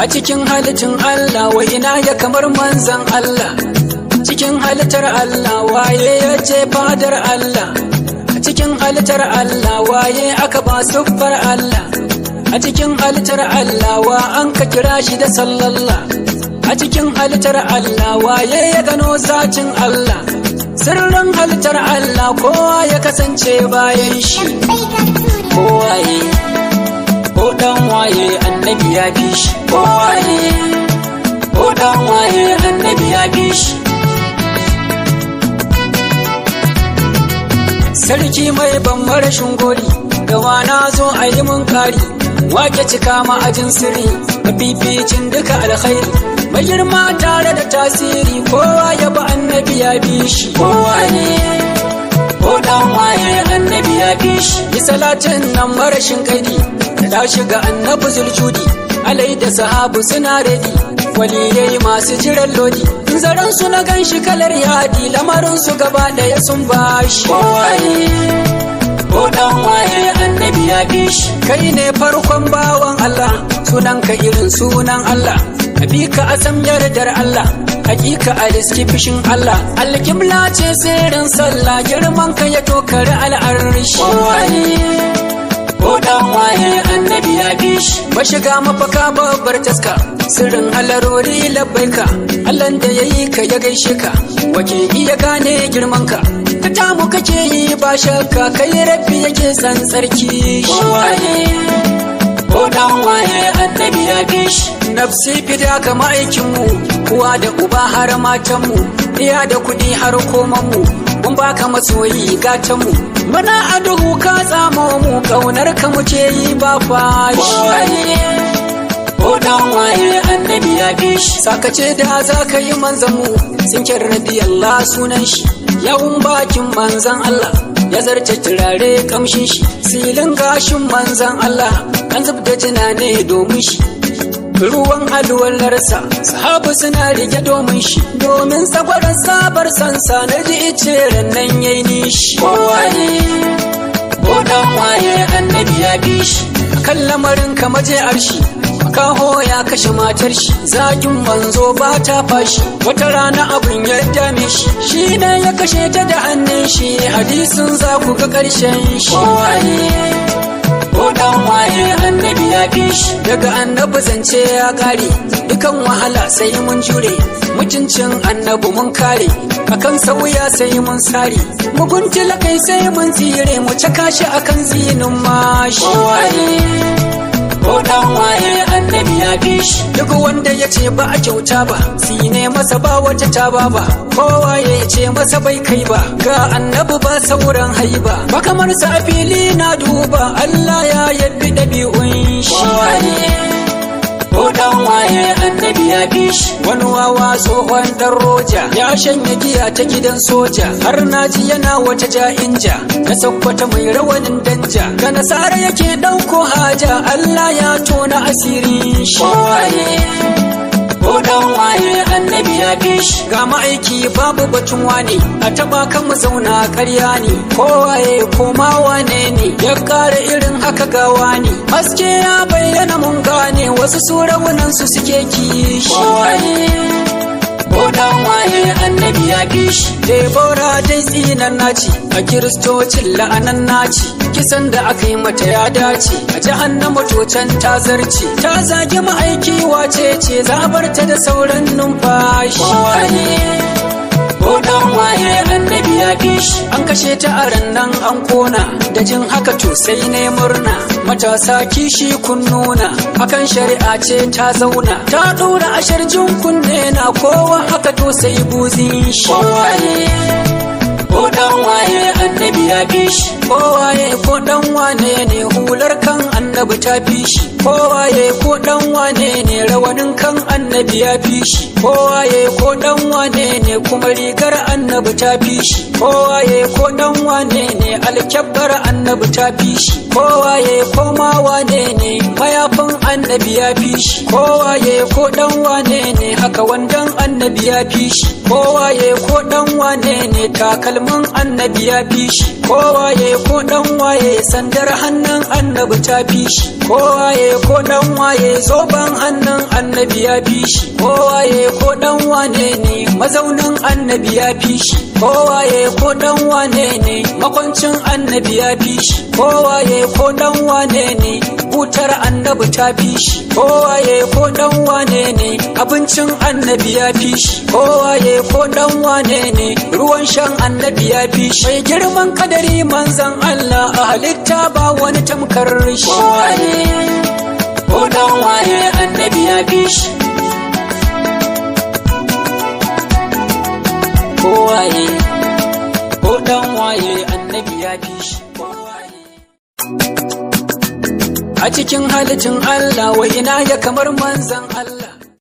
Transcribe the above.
A cikin halittun Allah wa ina ya kamar manzan Allah, cikin halittar Allah waye ya ce fadar Allah, a cikin halittar Allah waye aka ba siffar Allah, a cikin halittar Allah wa an ka kira shi da sallallah, a cikin halittar Allah waye ya gano zatin Allah, sirrin halittar Allah kowa ya kasance bayan shi. Kowaye ko dan waye annabi ya bi shi, kowaye ko dan waye annabi ya bi shi. Sarki mai ban marashin gori, gawa na zo a yi mun kari, wake cika ma'ajin sirri, mafificin duka alkhairi, mai girma tare da tasiri, kowa ya bi annabi ya bi shi. Kowaye ko dan waye annabi ya bi shi. Yi salatin nan marashin kaidi, da shiga annabi zuljudi, alai da sahabu suna ready, waliyai masu jiran lodi, zaren su na ganshi kalar yadi, lamarin su gaba daya sun bashi. Kowaye ko dan waye annabi ya bi shi. Kai ne farkon bawan Allah, sunanka irin sunan Allah, abika a sam yardar Allah, hakika a riski fishin Allah, alkibla ce sirrin sallah, girman ka ya tokari al'arshi. Kowaye ko dan waye annabi ya bi shi. Mashiga mafaka babbar taska, sirrin alarori labbaika, Allahn da yayi ka ya gaishe ka, wake iya gane girman ka, ka tamu kake yi ba shakka, kai rabbi yake san tsarki. Kowaye ko dan waye annabi ya bi shi. Nafsi fida ka ma'aikin mu, uwa da uba har matan mu, iya da kudi har koman mu, mun baka masoyi gatan mu, muna aduhu ka tsamo mu, kaunar ka muke yi ba fashi. Ko dan waye annabi ya bi shi. Sakace da za ka yi manzan mu, sinkin radiyallah sunan shi, yawun bakin manzan Allah, ya zarce turare kamshin shi, silin gashin manzan Allah, an zub da jina ne domin shi, ruwan alwalarsa sahabu suna rike domin shi, domin tsagwaron sabar sansa na ji ice rannan yayi nishi. Kowaye ko dan waye annabi ya bi shi. Kan lamarin ka maje arshi, makaho ya kashe matar shi, zagin manzo ba ta fashi, wata rana abin ya dame shi, shi ne ya kashe ta da hannun shi, hadisin za ku ga ƙarshen shi. Kowaye ko dan waye annabi ya bi shi. Daga annabi zance ya kare, dukan wahala sai mun jure, mutuncin annabi mun kare, akan sauya sai mun sare, muguntila kai sai mun tsire, mu caka shi akan zinin mashi. Kowaye ko dan waye annabi ya bi shi. Duk wanda ya ce ba a kyauta ba, sine masa ba wata taba ba, kowaye ya ce masa bai kai ba, ga annabi ba sauran haiba, ba kamar sa a fili na duba, Allah ya yabi ɗabi'un shi. Kowaye ko dan waye annabi ya bi shi. Wani wawa tsohon dan roja, ya shanye giya ta gidan soja, har naji yana wata ja'inja, na sakkwata mai rawanin danja, ga nasara yake ɗauko haja, Allah ya tona asirin shi. Kowaye ko dan waye annabi ya bi shi. Ga ma'aiki babu batun wane, a taba kan mu zauna ƙarya ne, kowaye ko ma wane ne, ya ƙara irin haka gawa ne, haske ya bayyana mun gane, wasu su raunan su suke kishi. Kowaye ko dan waye annabi ya bi shi. Debora dai tsinan naci, a kiristocin la'anan naci, kisan da aka yi mata ya dace, a jahannama tocan ta zarce, ta zagi ma'aiki wace ce, zabarta da sauran numfashi. Kowaye ko dan waye annabi ya bi shi. An kashe ta a rannan an kona, da jin haka to sai ne murna, matasa kishi kun nuna, hakan shari'a ce ta zauna, ta ɗora ashar jin kunne na, kowa haka to sai buzin shi. Kowaye ko dan waye annabi ya bi shi. Kowaye ko dan wane ne, hular kan annabi ta fi shi, kowaye ko dan wane ne, rawanin kan annabi ya fi shi, kowaye ko dan wane ne, kuma rigar annabi ta fi shi, kowaye ko dan wane ne, alkyabbar annabi ta fi shi, kowaye ko ma wane ne, mayafin annabi annabi ya fi shi, kowaye ko dan wane ne haka wandan annabi ya fi shi, kowaye ko dan wane ne takalmin annabi ya fi shi, kowaye ko dan waye sandar hannun annabi ta fi shi, kowaye ko dan waye zoben hannun annabi ya fi shi, kowaye ko dan wane ne mazaunin annabi ya fi shi, kowaye ko dan wane ne makwancin annabi ya fi shi, kowaye ko dan wane ne butar annabi ta fi shi, kowaye ko dan wane ne abincin annabi ya fi shi, kowaye ko dan wane ne ruwan shan annabi ya fi shi, mai girman kadari manzan Allah a halitta ba wani tamkar shi, kowaye ko dan waye annabi ya fi shi, kowaye ko dan waye annabi ya fi shi, a cikin halittin Allah wa ina ya kamar manzan Allah.